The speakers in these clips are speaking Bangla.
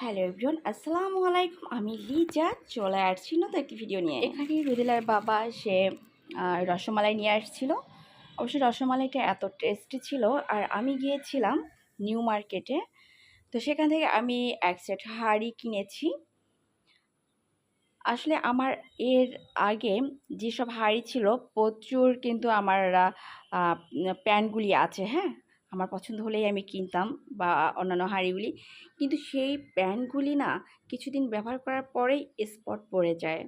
হ্যালো এভরিওয়ান, আসসালামু আলাইকুম। আমি লিজা চলে আসছি নতুন একটি ভিডিও নিয়ে। এখানে রুদেলার বাবা সে রসমালাই নিয়ে আসছিল। অবশ্যই রসমালাইটা এত টেস্টি ছিল। আর আমি গিয়েছিলাম নিউ মার্কেটে, তো সেখান থেকে আমি এক সেট হাঁড়ি কিনেছি। আসলে আমার এর আগে যেসব হাঁড়ি ছিল প্রচুর, কিন্তু আমার প্যানগুলি আছে, হ্যাঁ, আমার পছন্দ হলেই আমি কিনতাম, বা অন্যান্য হাঁড়িগুলি। কিন্তু সেই প্যানগুলি না কিছুদিন ব্যবহার করার পরেই স্পট পড়ে যায়।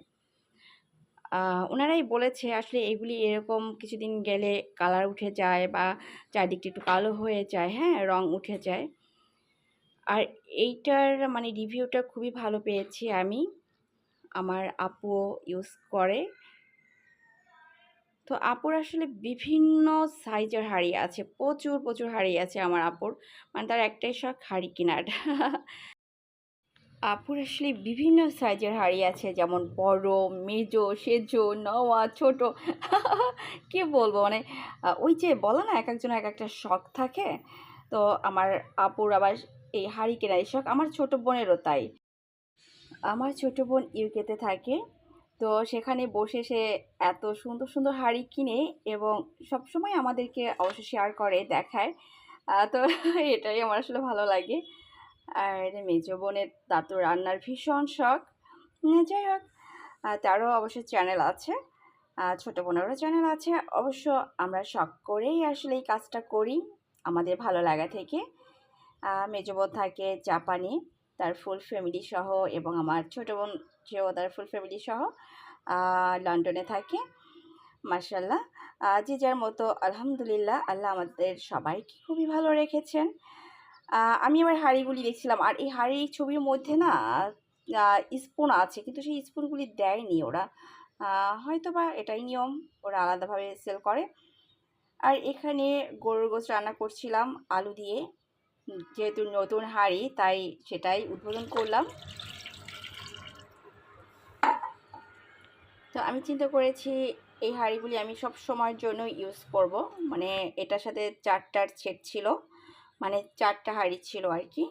ওনারাই বলেছে আসলে এগুলি এরকম কিছুদিন গেলে কালার উঠে যায় বা চারদিকটা একটু কালো হয়ে যায়, হ্যাঁ, রং উঠে যায়। আর এইটার মানে রিভিউটা খুবই ভালো পেয়েছি আমি। আমার আপুও ইউজ করে। তো আপুর আসলে বিভিন্ন সাইজের হাঁড়ি আছে, প্রচুর প্রচুর হাঁড়ি আছে আমার আপুর। মানে তার একটাই শখ হাঁড়ি কেনার। আপুর আসলে বিভিন্ন সাইজের হাঁড়ি আছে, যেমন বড়, মেজো, সেজো, নওয়া, ছোট। কি বলবো, মানে ওই যে বলো না, এক একজন এক একটা শখ থাকে। তো আমার আপুর আবার এই হাঁড়ি কেনার শখ, আমার ছোট বোনেরও তাই। আমার ছোট বোন ইউকেতে থাকে, তো সেখানে বসে সে এত সুন্দর সুন্দর হাঁড়ি কিনে এবং সবসময় আমাদেরকে অবশ্য শেয়ার করে, দেখায়। তো এটাই আমার আসলে ভালো লাগে। আর মেজো বোনের তার তো রান্নার ভীষণ শখ। যাই হোক, তারও অবশ্য চ্যানেল আছে, ছোটো বোনেরও চ্যানেল আছে। অবশ্য আমরা শখ করেই আসলে এই কাজটা করি, আমাদের ভালো লাগা থেকে। মেজো বোন থাকে জাপানে, তার ফুল ফ্যামিলি সহ, এবং আমার ছোটো বোন সেও তার ফুল ফ্যামিলি সহ লন্ডনে থাকে। মাশাল্লাহ, যে যার মতো আলহামদুলিল্লাহ, আল্লাহ আমাদের সবাইকে খুবই ভালো রেখেছেন। আমি আমার হাঁড়িগুলি দেখছিলাম, আর এই হাঁড়ির ছবির মধ্যে না স্পুন আছে, কিন্তু সেই স্পুনগুলি দেয়নি ওরা। হয়তো বা এটাই নিয়ম, ওরা আলাদাভাবে সেল করে। আর এখানে গরুর গোশত রান্না করছিলাম আলু দিয়ে, যেহেতু নতুন হাঁড়ি তাই সেটাই উদ্বোধন করলাম। তো আমি চিন্তা করেছি এই হাঁড়িগুলি আমি সব সময়ের জন্য ইউজ করব। মানে এটার সাথে 4টার সেট ছিল, মানে 4টা হাঁড়ি ছিল আর কি।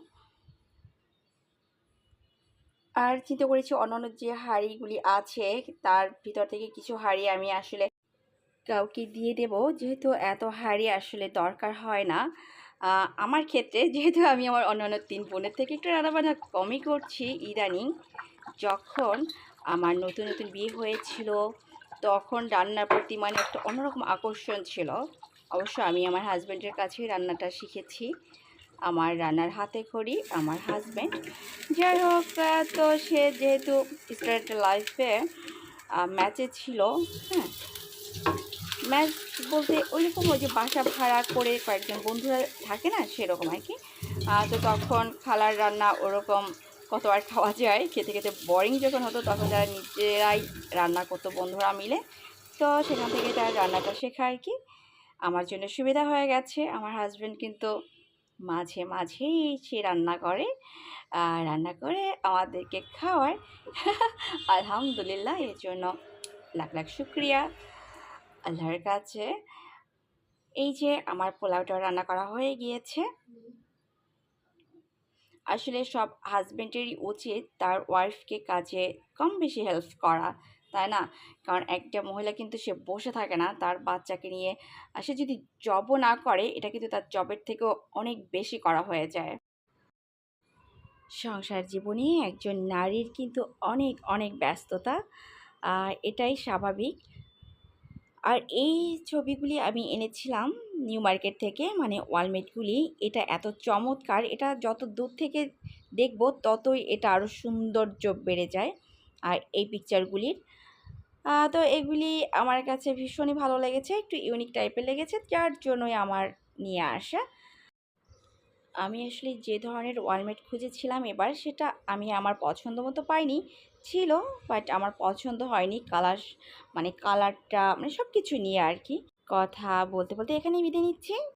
আর চিন্তা করেছি অন্যান্য যে হাঁড়িগুলি আছে তার ভিতর থেকে কিছু হাঁড়ি আমি আসলে কাউকে দিয়ে দেব, যেহেতু এত হাঁড়ি আসলে দরকার হয় না আমার ক্ষেত্রে। যেহেতু আমি আমার অন্যান্য 3 বোনের থেকে একটু রান্নাবান্না কমই করছি ইদানিং। যখন আমার নতুন নতুন বিয়ে হয়েছিল তখন রান্নার প্রতি মানে একটা অন্যরকম আকর্ষণ ছিল। অবশ্য আমি আমার হাজব্যান্ডের কাছেই রান্নাটা শিখেছি, আমার রান্নার হাতে খড়ি আমার হাজব্যান্ড। যাই হোক, তো সে যেহেতু স্টুডেন্ট লাইফে ম্যাচে ছিল, হ্যাঁ, ম্যাচ বলতে ওইরকম ওই যে বাসা ভাড়া করে কয়েকজন বন্ধুরা থাকে না, সেরকম আর কি। তো তখন খালার রান্না ওরকম কত আর খাওয়া যায়, খেতে খেতে বোরিং যখন হতো তখন তারা নিজেরাই রান্না করতো বন্ধুরা মিলে। তো সেখান থেকে তার রান্নাটা শেখা আর কি। আমার জন্য সুবিধা হয়ে গেছে। আমার হাজব্যান্ড কিন্তু মাঝে মাঝেই সে রান্না করে, রান্না করে আমাদেরকে খাওয়ায়। আলহামদুলিল্লাহ, এর জন্য লাখ লাখ শুক্রিয়া আল্লাহর কাছে। এই যে আমার পোলাওটা রান্না করা হয়ে গিয়েছে। আসলে সব হাজব্যান্ডেরই উচিত তার ওয়াইফকে কাজে কম বেশি হেল্প করা, তাই না? কারণ একটা মহিলা কিন্তু সে বসে থাকে না তার বাচ্চাকে নিয়ে। সে যদি জবও না করে, এটা কিন্তু তার জবের থেকেও অনেক বেশি করা হয়ে যায়। সংসার জীবনে একজন নারীর কিন্তু অনেক অনেক ব্যস্ততা, এটাই স্বাভাবিক। আর এই ছবিগুলি আমি এনেছিলাম নিউ মার্কেট থেকে, মানে ওয়ালমেটগুলি। এটা এত চমৎকার, এটা যত দূর থেকে দেখব ততই এটা আরও সৌন্দর্য বেড়ে যায়। আর এই পিকচারগুলির তো এগুলি আমার কাছে ভীষণই ভালো লেগেছে, একটু ইউনিক টাইপের লেগেছে, যার জন্যই আমার নিয়ে আসা। আমি আসলে যে ধরনের ওয়ালমেট খুঁজেছিলাম এবার, সেটা আমি আমার পছন্দ মতো পাইনি। ছিল, বাট আমার পছন্দ হয়নি কালার, মানে কালারটা, মানে সব কিছু নিয়ে আর কি। কথা বলতে বলতে এখানেই বিদায় নিচ্ছি।